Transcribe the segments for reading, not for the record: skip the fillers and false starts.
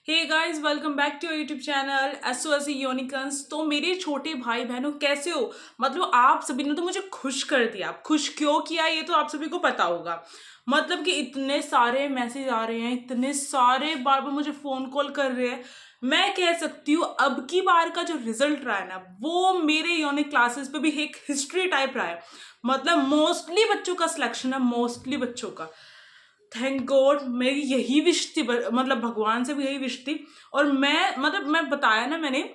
Hey guys, welcome back to YouTube channel SOS unicorns. तो मेरे छोटे भाई बहनों, कैसे हो? मतलब आप सभी ने तो मुझे खुश कर दिया। आप खुश क्यों किया ये तो आप सभी को पता होगा। मतलब कि इतने सारे मैसेज आ रहे हैं, इतने सारे बार बार मुझे फोन कॉल कर रहे हैं। मैं कह सकती हूँ अब की बार का जो रिजल्ट रहा है ना, वो मेरे यूनिक क्लासेस पे भी एक हिस्ट्री टाइप रहा है। मतलब मोस्टली बच्चों का सिलेक्शन है, मोस्टली बच्चों का। थैंक गॉड, मेरी यही विश थी, मतलब भगवान से भी यही विश थी। और मैं बताया ना मैंने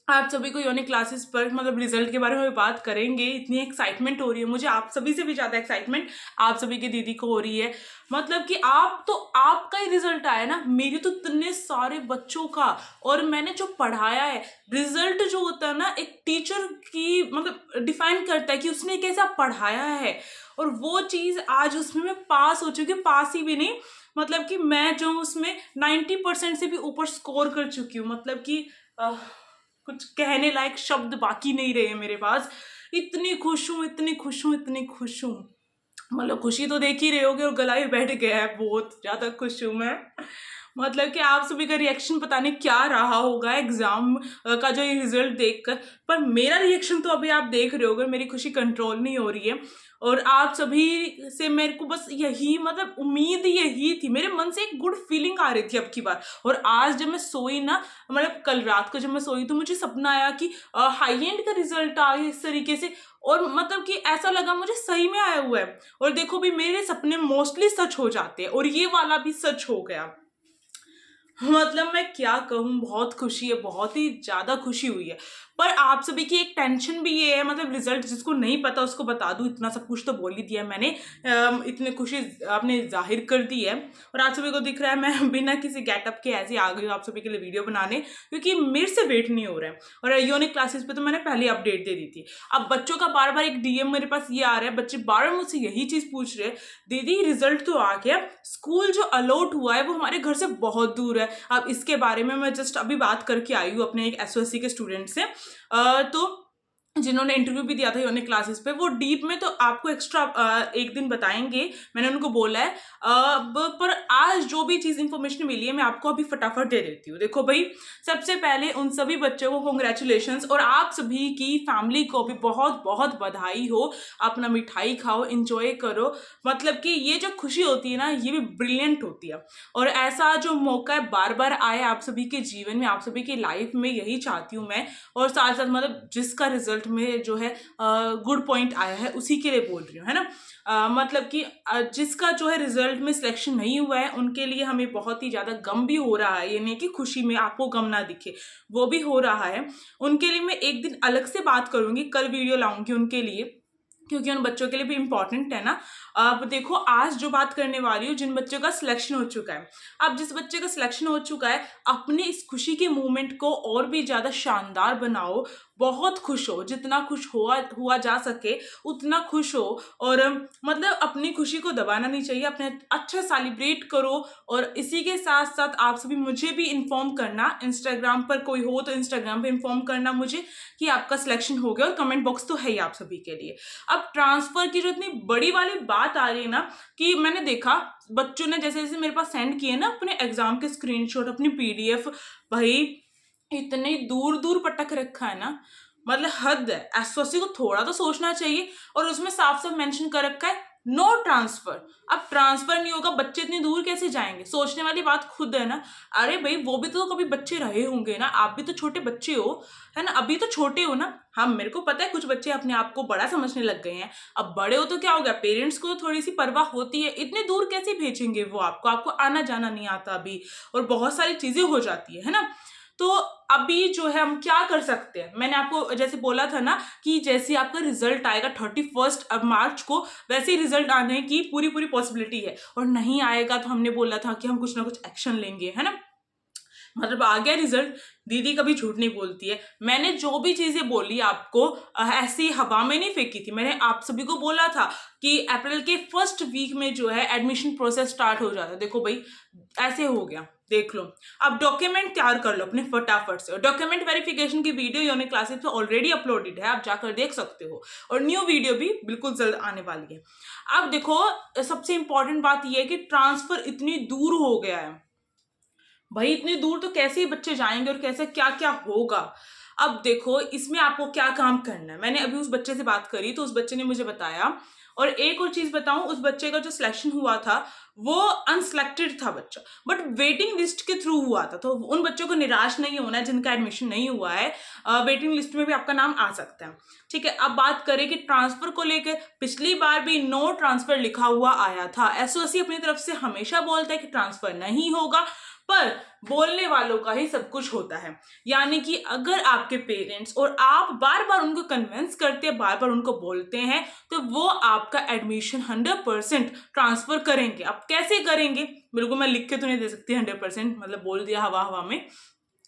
आप सभी को यूनिक क्लासेस पर, मतलब रिजल्ट के बारे में बात करेंगे। इतनी एक्साइटमेंट हो रही है मुझे, आप सभी से भी ज्यादा एक्साइटमेंट आप सभी की दीदी को हो रही है। मतलब कि आपका ही रिजल्ट आया ना, मेरे तो इतने सारे बच्चों का। और मैंने जो पढ़ाया है, रिजल्ट जो होता है ना, एक टीचर की मतलब डिफाइन करता है कि उसने कैसा पढ़ाया है। और वो चीज आज उसमें मैं पास हो चुकी हूँ, पास ही भी नहीं, मतलब कि मैं जो उसमें 90% से भी ऊपर स्कोर कर चुकी हूँ। मतलब कि कुछ कहने लायक शब्द बाकी नहीं रहे मेरे पास। इतनी खुश हूँ, इतनी खुश हूँ, इतनी खुश हूँ। मतलब खुशी तो देख ही रहे होगे, और गला ही बैठ गया है, बहुत ज्यादा खुश हूँ मैं। मतलब कि आप सभी का रिएक्शन पता नहीं क्या रहा होगा एग्जाम का जो ये रिजल्ट देखकर। पर मेरा रिएक्शन तो अभी आप देख रहे होगे, मेरी खुशी कंट्रोल नहीं हो रही है। और आप सभी से मेरे को बस यही, मतलब उम्मीद यही थी, मेरे मन से एक गुड फीलिंग आ रही थी अब की बार। और आज जब मैं सोई ना, मतलब कल रात को जब मैं सोई, तो मुझे सपना आया कि हाई एंड का रिजल्ट आया इस तरीके से। और मतलब कि ऐसा लगा मुझे सही में आया हुआ है। और देखो भी, मेरे सपने मोस्टली सच हो जाते हैं, और ये वाला भी सच हो गया। मतलब मैं क्या कहूँ, बहुत खुशी है, बहुत ही ज्यादा खुशी हुई है। पर आप सभी की एक टेंशन भी ये है, मतलब रिजल्ट जिसको नहीं पता उसको बता दूं, इतना सब कुछ तो बोल ही दिया मैंने। इतनी खुशी आपने जाहिर कर दी है। और आप सभी को दिख रहा है मैं बिना किसी गेटअप के ऐसे ही आ गई हूँ आप सभी के लिए वीडियो बनाने, क्योंकि मेरे से वेट नहीं हो रहा है। और यूनिक क्लासेस पे तो मैंने पहले अपडेट दे दी थी। अब बच्चों का बार बार एक डीएम मेरे पास ये आ रहा है, बच्चे बार बार मुझसे यही चीज पूछ रहे हैं, दीदी रिजल्ट तो आ गया, स्कूल जो अलॉट हुआ है वो हमारे घर से बहुत दूर है। अब इसके बारे में मैं जस्ट अभी बात करके आई हूँ अपने एक एसओएससी के स्टूडेंट से। तो जिन्होंने इंटरव्यू भी दिया था यूनिक क्लासेस पे, वो डीप में तो आपको एक्स्ट्रा एक दिन बताएंगे, मैंने उनको बोला है। पर आज जो भी चीज इंफॉर्मेशन मिली है मैं आपको अभी फटाफट दे देती हूँ। देखो भाई, सबसे पहले उन सभी बच्चों को कॉन्ग्रेचुलेशन, और आप सभी की फैमिली को भी बहुत बहुत बधाई हो। अपना मिठाई खाओ, इंजॉय करो। मतलब कि ये जो खुशी होती है ना, ये भी ब्रिलियंट होती है। और ऐसा जो मौका है बार बार आए आप सभी के जीवन में, आप सभी की लाइफ में, यही चाहती हूँ मैं। और साथ साथ मतलब जिसका रिजल्ट में जो है गुड पॉइंट आया है, उसी के लिए बोल रही हूँ, है ना। मतलब कि जिसका जो है रिजल्ट में सिलेक्शन नहीं हुआ है, उनके लिए हमें बहुत ही ज्यादा गम भी हो रहा है। ये नहीं कि खुशी में आपको गम ना दिखे, वो भी हो रहा है। उनके लिए मैं एक दिन अलग से बात करूंगी, कल वीडियो लाऊंगी उनके लिए, क्योंकि उन बच्चों के लिए भी इंपॉर्टेंट है ना। अब देखो, आज जो बात करने वाली हूँ, जिन बच्चों का सिलेक्शन हो चुका है, अब जिस बच्चे का सिलेक्शन हो चुका है, अपने इस खुशी के मोमेंट को और भी ज्यादा शानदार बनाओ। बहुत खुश हो, जितना खुश हुआ जा सके उतना खुश हो। और मतलब अपनी खुशी को दबाना नहीं चाहिए, अपने अच्छा सेलिब्रेट करो। और इसी के साथ साथ आप सभी मुझे भी इन्फॉर्म करना, इंस्टाग्राम पर कोई हो तो इंस्टाग्राम पे इन्फॉर्म करना मुझे कि आपका सिलेक्शन हो गया। और कमेंट बॉक्स तो है ही आप सभी के लिए। अब ट्रांसफर की जो इतनी बड़ी वाली बात आ रही है ना, कि मैंने देखा बच्चों ने जैसे जैसे मेरे पास सेंड किए ना अपने एग्जाम के स्क्रीनशॉट, अपनी पीडीएफ, भाई इतने दूर दूर पटक रखा है ना, मतलब हद है। एसओसी को थोड़ा तो सोचना चाहिए। और उसमें साफ साफ मेंशन कर रखा है नो ट्रांसफर। अब ट्रांसफर नहीं होगा, बच्चे इतनी दूर कैसे जाएंगे? सोचने वाली बात खुद है ना। अरे भाई, वो भी तो कभी बच्चे रहे होंगे ना, आप भी तो छोटे बच्चे हो, है ना, अभी तो छोटे हो ना। हाँ, मेरे को पता है कुछ बच्चे अपने आप को बड़ा समझने लग गए हैं। अब बड़े हो तो क्या हो गया, पेरेंट्स को तो थोड़ी सी परवाह होती है। इतने दूर कैसे भेजेंगे वो आपको आना जाना नहीं आता अभी, और बहुत सारी चीजें हो जाती है ना। तो अभी जो है हम क्या कर सकते हैं, मैंने आपको जैसे बोला था ना, कि जैसे आपका रिजल्ट आएगा 31 मार्च को, वैसे ही रिजल्ट आने की पूरी पूरी पॉसिबिलिटी है। और नहीं आएगा तो हमने बोला था कि हम कुछ ना कुछ एक्शन लेंगे, है ना। मतलब आ गया रिजल्ट, दीदी कभी झूठ नहीं बोलती है। मैंने जो भी चीजें बोली आपको, ऐसी हवा में नहीं फेंकी थी। मैंने आप सभी को बोला था कि अप्रैल के फर्स्ट वीक में जो है एडमिशन प्रोसेस स्टार्ट हो जाता है। देखो भाई, ऐसे हो गया, देख लो। अब डॉक्यूमेंट तैयार कर लो अपने फटाफट से। डॉक्यूमेंट वेरिफिकेशन की वीडियो यूनिक क्लासेस पे ऑलरेडी अपलोडेड है, आप जाकर देख सकते हो। और न्यू वीडियो भी बिल्कुल जल्द आने वाली है। अब देखो, सबसे इंपॉर्टेंट बात यह है कि ट्रांसफर इतनी दूर हो गया है, भाई इतनी दूर तो कैसे ही बच्चे जाएंगे और कैसे क्या क्या होगा। अब देखो इसमें आपको क्या काम करना है। मैंने अभी उस बच्चे से बात करी तो उस बच्चे ने मुझे बताया, और एक और चीज बताऊं, उस बच्चे का जो सिलेक्शन हुआ था वो अनसिलेक्टेड था बच्चा, बट वेटिंग लिस्ट के थ्रू हुआ था। तो उन बच्चों को निराश नहीं होना है जिनका एडमिशन नहीं हुआ है, वेटिंग लिस्ट में भी आपका नाम आ सकता है। ठीक है, अब बात करें कि ट्रांसफर को लेकर, पिछली बार भी नो ट्रांसफर लिखा हुआ आया था। एसओसी अपनी तरफ से हमेशा बोलता है कि ट्रांसफर नहीं होगा, पर बोलने वालों का ही सब कुछ होता है। यानी कि अगर आपके पेरेंट्स और आप बार बार उनको कन्विंस करते हैं, बार बार उनको बोलते हैं, तो वो आपका एडमिशन 100% ट्रांसफर करेंगे। अब कैसे करेंगे, बिल्कुल मैं लिख के तो नहीं दे सकती 100%, मतलब बोल दिया हवा हवा में,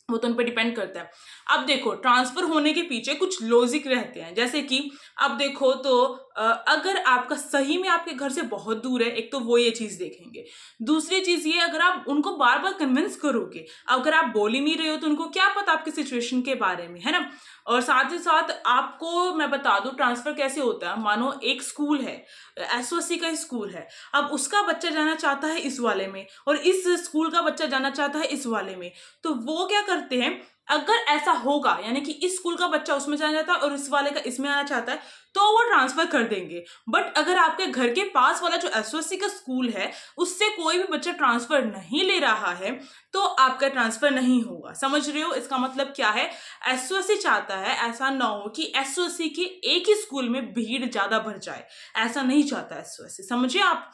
वो तो उन पर डिपेंड करता है। अब देखो ट्रांसफर होने के पीछे कुछ लॉजिक रहते हैं, जैसे कि अब देखो तो अगर आपका सही में आपके घर से बहुत दूर है, एक तो वो ये चीज देखेंगे। दूसरी चीज ये, अगर आप उनको बार बार कन्विंस करोगे, अगर आप बोल ही नहीं रहे हो तो उनको क्या पता आपकी सिचुएशन के बारे में, है ना। और साथ ही साथ आपको मैं बता दूं ट्रांसफर कैसे होता है। मानो एक स्कूल है, एसओसी का स्कूल है, अब उसका बच्चा जाना चाहता है इस वाले में और इस स्कूल का बच्चा जाना चाहता है इस वाले में, तो वो क्या करते हैं, अगर ऐसा होगा यानी कि इस स्कूल का बच्चा उसमें जाना चाहता है और इस वाले का इसमें आना चाहता है, तो वो ट्रांसफर कर देंगे। बट अगर आपके घर के पास वाला जो एसओसी का स्कूल है उससे कोई भी बच्चा ट्रांसफर नहीं ले रहा है, तो आपका ट्रांसफर नहीं होगा। समझ रहे हो इसका मतलब क्या है। एसओसी चाहता है ऐसा ना हो कि एसओसी के एक ही स्कूल में भीड़ ज्यादा भर जाए, ऐसा नहीं चाहता एसओसी, समझे आप।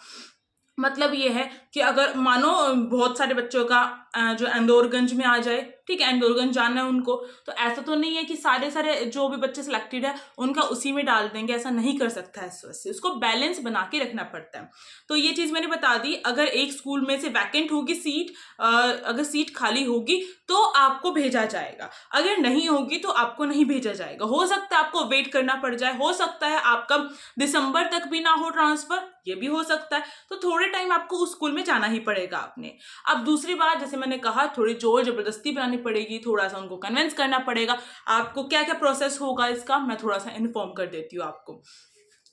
मतलब ये है कि अगर मानो बहुत सारे बच्चों का जो इंदौरगंज में आ जाए, ठीक है, इंदौरगंज जाना है उनको, तो ऐसा तो नहीं है कि सारे सारे जो भी बच्चे सिलेक्टेड है उनका उसी में डाल देंगे, ऐसा नहीं कर सकता है। उसको बैलेंस बना के रखना पड़ता है। तो ये चीज मैंने बता दी। अगर एक स्कूल में से वैकेंट होगी सीट, अगर सीट खाली होगी तो आपको भेजा जाएगा, अगर नहीं होगी तो आपको नहीं भेजा जाएगा। हो सकता है आपको वेट करना पड़ जाए, हो सकता है आपका दिसंबर तक भी ना हो ट्रांसफर, ये भी हो सकता है। तो थोड़े टाइम आपको उस स्कूल में जाना ही पड़ेगा आपने। अब दूसरी बात, जैसे मैंने कहा, थोड़ी जोर जबरदस्ती बनानी पड़ेगी, थोड़ा सा उनको कन्विंस करना पड़ेगा। आपको क्या क्या प्रोसेस होगा इसका मैं थोड़ा सा इन्फॉर्म कर देती हूँ आपको।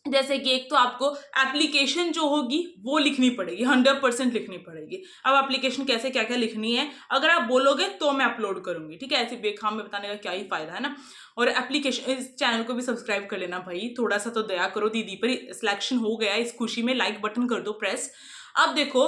जैसे कि एक तो आपको एप्लीकेशन जो होगी वो लिखनी पड़ेगी, 100% लिखनी पड़ेगी। अब एप्लीकेशन कैसे क्या क्या लिखनी है अगर आप बोलोगे तो मैं अपलोड करूंगी, ठीक है, ऐसे बेखाम में बताने का क्या ही फायदा है ना। और एप्लीकेशन, इस चैनल को भी सब्सक्राइब कर लेना भाई, थोड़ा सा तो दया करो, दीदी पर सिलेक्शन हो गया, इस खुशी में लाइक बटन कर दो प्रेस। अब देखो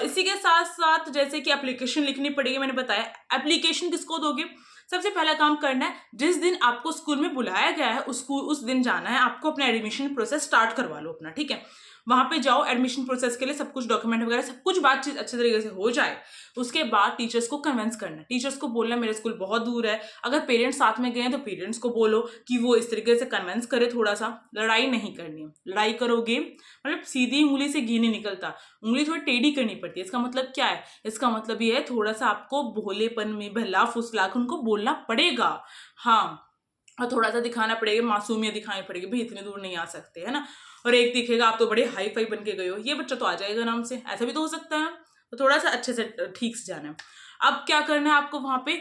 इसी के साथ साथ जैसे कि एप्लीकेशन लिखनी पड़ेगी, मैंने बताया। एप्लीकेशन किसको दोगे, सबसे पहला काम करना है, जिस दिन आपको स्कूल में बुलाया गया है उस दिन जाना है आपको, अपना एडमिशन प्रोसेस स्टार्ट करवा लो अपना, ठीक है। वहां पे जाओ, एडमिशन प्रोसेस के लिए सब कुछ डॉक्यूमेंट वगैरह सब कुछ बातचीत अच्छे तरीके से हो जाए। उसके बाद टीचर्स को कन्विंस करना, टीचर्स को बोलना मेरा स्कूल बहुत दूर है। अगर पेरेंट्स साथ में गए हैं तो पेरेंट्स को बोलो कि वो इस तरीके से कन्विंस करे, थोड़ा सा। लड़ाई नहीं करनी है, लड़ाई करोगे मतलब सीधी उंगली से घी नहीं निकलता, उंगली थोड़ी टेढ़ी करनी पड़ती है। इसका मतलब क्या है, इसका मतलब ये है थोड़ा सा आपको भोलेपन में बहला फुसला कर उनको बोलना पड़ेगा, हाँ। और थोड़ा सा दिखाना पड़ेगा, मासूमियत दिखानी पड़ेगी, भाई इतने दूर नहीं आ सकते, है ना। और एक दिखेगा आप तो बड़े हाई फाई बन के गए हो, ये बच्चा तो आ जाएगा आराम से, ऐसा भी तो हो सकता है। तो थोड़ा सा अच्छे से ठीक से जाना है। अब क्या करना है आपको, वहां पे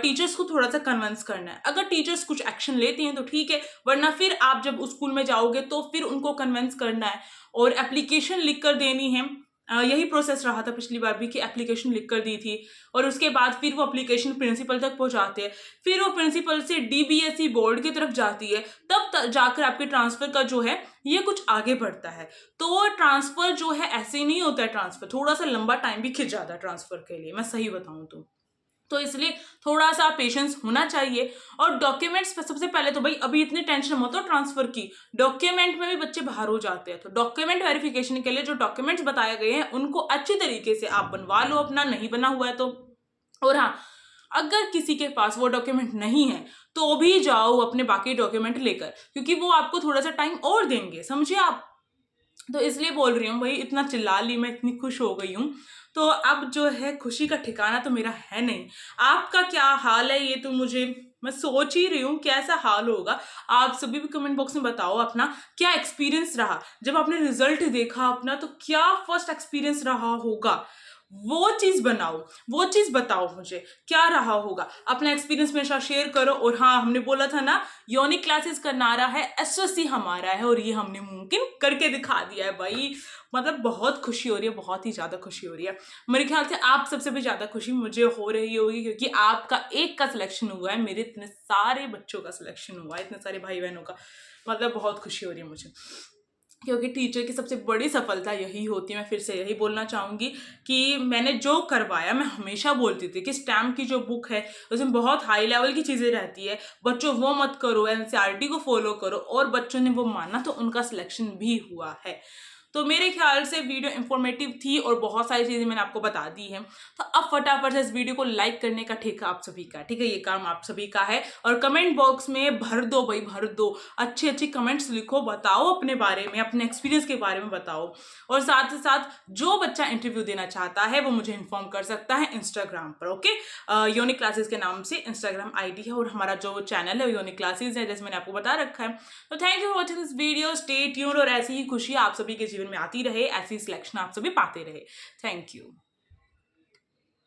टीचर्स को थोड़ा सा कन्विंस करना है। अगर टीचर्स कुछ एक्शन लेती हैं तो ठीक है, वरना फिर आप जब उस स्कूल में जाओगे तो फिर उनको कन्विंस करना है और एप्लीकेशन लिख कर देनी है। यही प्रोसेस रहा था पिछली बार भी कि एप्लीकेशन लिख कर दी थी और उसके बाद फिर वो एप्लीकेशन प्रिंसिपल तक पहुंचाते हैं, फिर वो प्रिंसिपल से डीबीएसई बोर्ड की तरफ जाती है, तब जाकर आपके ट्रांसफर का जो है ये कुछ आगे बढ़ता है। तो ट्रांसफर जो है ऐसे ही नहीं होता है, ट्रांसफर थोड़ा सा लंबा टाइम भी खिंच जाता है ट्रांसफर के लिए, मैं सही बताऊं तो इसलिए थोड़ा सा पेशेंस होना चाहिए। और डॉक्यूमेंट्स पे सबसे पहले तो भाई अभी इतनी टेंशन मत हो ट्रांसफर की, डॉक्यूमेंट में भी बच्चे बाहर हो जाते हैं, तो डॉक्यूमेंट वेरिफिकेशन के लिए जो डॉक्यूमेंट्स बताए गए हैं उनको अच्छी तरीके से आप बनवा लो अपना, नहीं बना हुआ है तो। और हाँ, अगर किसी के पास वो डॉक्यूमेंट नहीं है तो भी जाओ अपने बाकी डॉक्यूमेंट लेकर, क्योंकि वो आपको थोड़ा सा टाइम और देंगे, समझे आप। तो इसलिए बोल रही हूँ भाई, इतना चिल्ला ली, मैं इतनी खुश हो गई हूँ। तो अब जो है खुशी का ठिकाना तो मेरा है नहीं। आपका क्या हाल है ये तो मुझे, मैं सोच ही रही हूँ कैसा हाल होगा। आप सभी भी कमेंट बॉक्स में बताओ अपना क्या एक्सपीरियंस रहा जब आपने रिजल्ट देखा अपना, तो क्या फर्स्ट एक्सपीरियंस रहा होगा, वो चीज बनाओ, वो चीज बताओ मुझे क्या रहा होगा। अपना एक्सपीरियंस मेरे साथ शेयर करो। और हाँ, हमने बोला था ना यूनिक क्लासेस का नारा है एसओसी हमारा है, और ये हमने मुमकिन करके दिखा दिया है भाई। मतलब बहुत खुशी हो रही है, बहुत ही ज़्यादा खुशी हो रही है। मेरे ख्याल से आप सबसे भी ज़्यादा खुशी मुझे हो रही होगी, क्योंकि आपका एक का सिलेक्शन हुआ है, मेरे इतने सारे बच्चों का सिलेक्शन हुआ है, इतने सारे भाई बहनों का। मतलब बहुत खुशी हो रही है मुझे, क्योंकि टीचर की सबसे बड़ी सफलता यही होती है। मैं फिर से यही बोलना चाहूँगी कि मैंने जो करवाया, मैं हमेशा बोलती थी कि स्टैम्प की जो बुक है उसमें बहुत हाई लेवल की चीज़ें रहती है, बच्चों वो मत करो, एनसीईआरटी को फॉलो करो, और बच्चों ने वो माना तो उनका सिलेक्शन भी हुआ है। तो मेरे ख्याल से वीडियो इंफॉर्मेटिव थी और बहुत सारी चीज़ें मैंने आपको बता दी हैं। तो अब फटाफट से इस वीडियो को लाइक करने का ठेका आप सभी का, ठीक है, ये काम आप सभी का है। और कमेंट बॉक्स में भर दो भाई, भर दो, अच्छी अच्छी कमेंट्स लिखो, बताओ अपने बारे में, अपने एक्सपीरियंस के बारे में बताओ। और साथ ही साथ जो बच्चा इंटरव्यू देना चाहता है वो मुझे इन्फॉर्म कर सकता है इंस्टाग्राम पर, ओके। यूनिक क्लासेस के नाम से इंस्टाग्राम आईडी है, और हमारा जो चैनल है यूनिक क्लासेस है, जैसे मैंने आपको बता रखा है। तो thank you for watching this video, stay tuned, और ऐसी ही खुशी आप सभी के जीवन में आती रहे, ऐसी सिलेक्शन आप सभी पाते रहे। Thank you.